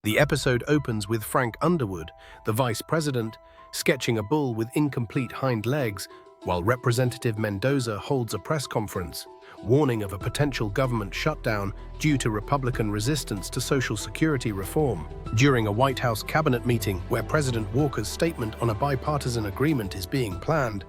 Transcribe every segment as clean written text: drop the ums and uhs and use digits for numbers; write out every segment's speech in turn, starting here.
The episode opens with Frank Underwood, the vice president, sketching a bull with incomplete hind legs, while Representative Mendoza holds a press conference, warning of a potential government shutdown due to Republican resistance to Social Security reform. During a White House cabinet meeting where President Walker's statement on a bipartisan agreement is being planned,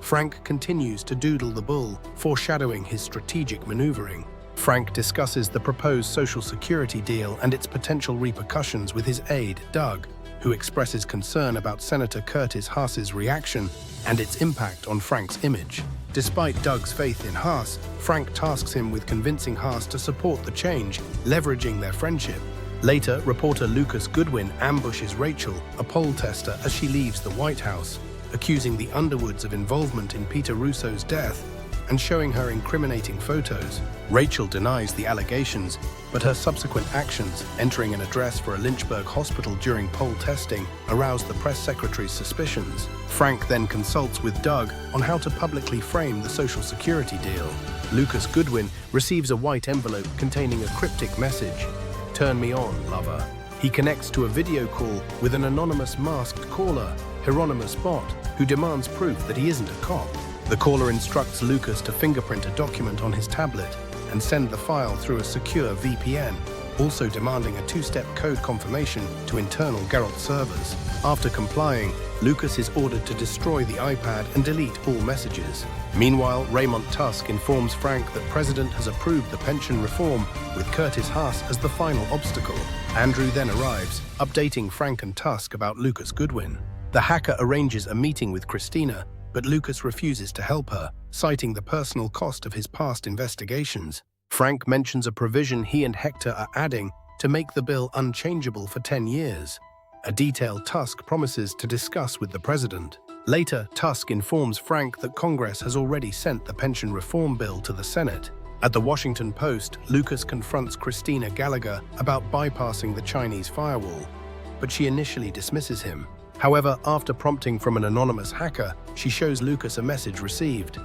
Frank continues to doodle the bull, foreshadowing his strategic maneuvering. Frank discusses the proposed Social Security deal and its potential repercussions with his aide, Doug, who expresses concern about Senator Curtis Haas's reaction and its impact on Frank's image. Despite Doug's faith in Haas, Frank tasks him with convincing Haas to support the change, leveraging their friendship. Later, reporter Lucas Goodwin ambushes Rachel, a poll tester, as she leaves the White House, accusing the Underwoods of involvement in Peter Russo's death and showing her incriminating photos. Rachel denies the allegations, but her subsequent actions, entering an address for a Lynchburg hospital during poll testing, aroused the press secretary's suspicions. Frank then consults with Doug on how to publicly frame the Social Security deal. Lucas Goodwin receives a white envelope containing a cryptic message, "Turn me on, lover." He connects to a video call with an anonymous masked caller, Hieronymus Bot, who demands proof that he isn't a cop. The caller instructs Lucas to fingerprint a document on his tablet and send the file through a secure VPN, also demanding a two-step code confirmation to internal Geralt servers. After complying, Lucas is ordered to destroy the iPad and delete all messages. Meanwhile, Raymond Tusk informs Frank that President has approved the pension reform, with Curtis Haas as the final obstacle. Andrew then arrives, updating Frank and Tusk about Lucas Goodwin. The hacker arranges a meeting with Christina, but Lucas refuses to help her, citing the personal cost of his past investigations. Frank mentions a provision he and Hector are adding to make the bill unchangeable for 10 years, a detail Tusk promises to discuss with the president. Later, Tusk informs Frank that Congress has already sent the pension reform bill to the Senate. At the Washington Post, Lucas confronts Christina Gallagher about bypassing the Chinese firewall, but she initially dismisses him. However, after prompting from an anonymous hacker, she shows Lucas a message received.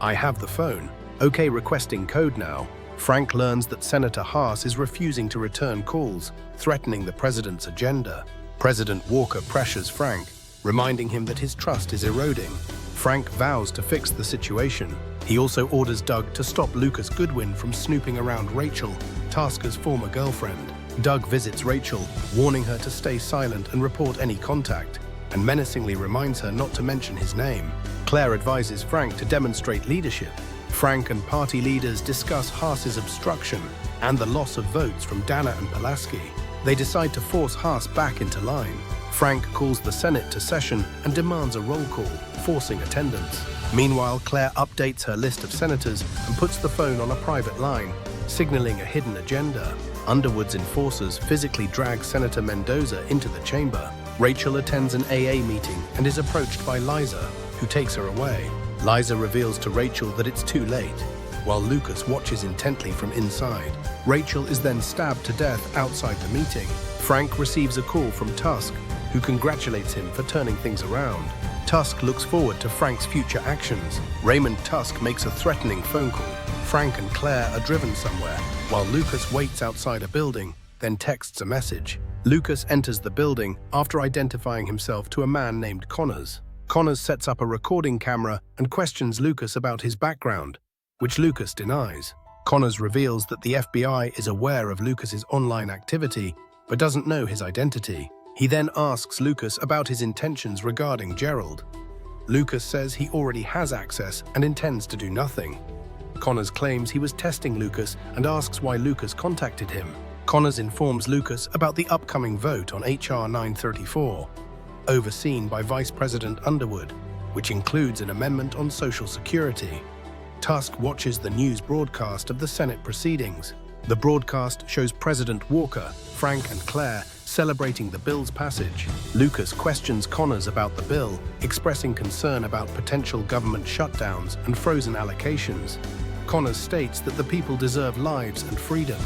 "I have the phone. Okay, requesting code now." Frank learns that Senator Haas is refusing to return calls, threatening the president's agenda. President Walker pressures Frank, reminding him that his trust is eroding. Frank vows to fix the situation. He also orders Doug to stop Lucas Goodwin from snooping around Rachel, Tasker's former girlfriend. Doug visits Rachel, warning her to stay silent and report any contact, and menacingly reminds her not to mention his name. Claire advises Frank to demonstrate leadership. Frank and party leaders discuss Haas's obstruction and the loss of votes from Dana and Pulaski. They decide to force Haas back into line. Frank calls the Senate to session and demands a roll call, forcing attendance. Meanwhile, Claire updates her list of senators and puts the phone on a private line, signaling a hidden agenda. Underwood's enforcers physically drag Senator Mendoza into the chamber. Rachel attends an AA meeting and is approached by Liza, who takes her away. Liza reveals to Rachel that it's too late, while Lucas watches intently from inside. Rachel is then stabbed to death outside the meeting. Frank receives a call from Tusk, who congratulates him for turning things around. Tusk looks forward to Frank's future actions. Raymond Tusk makes a threatening phone call. Frank and Claire are driven somewhere, while Lucas waits outside a building, then texts a message. Lucas enters the building after identifying himself to a man named Connors. Connors sets up a recording camera and questions Lucas about his background, which Lucas denies. Connors reveals that the FBI is aware of Lucas's online activity, but doesn't know his identity. He then asks Lucas about his intentions regarding Gerald. Lucas says he already has access and intends to do nothing. Connors claims he was testing Lucas and asks why Lucas contacted him. Connors informs Lucas about the upcoming vote on HR 934, overseen by Vice President Underwood, which includes an amendment on Social Security. Tusk watches the news broadcast of the Senate proceedings. The broadcast shows President Walker, Frank, and Claire celebrating the bill's passage. Lucas questions Connors about the bill, expressing concern about potential government shutdowns and frozen allocations. Connors states that the people deserve lives and freedom.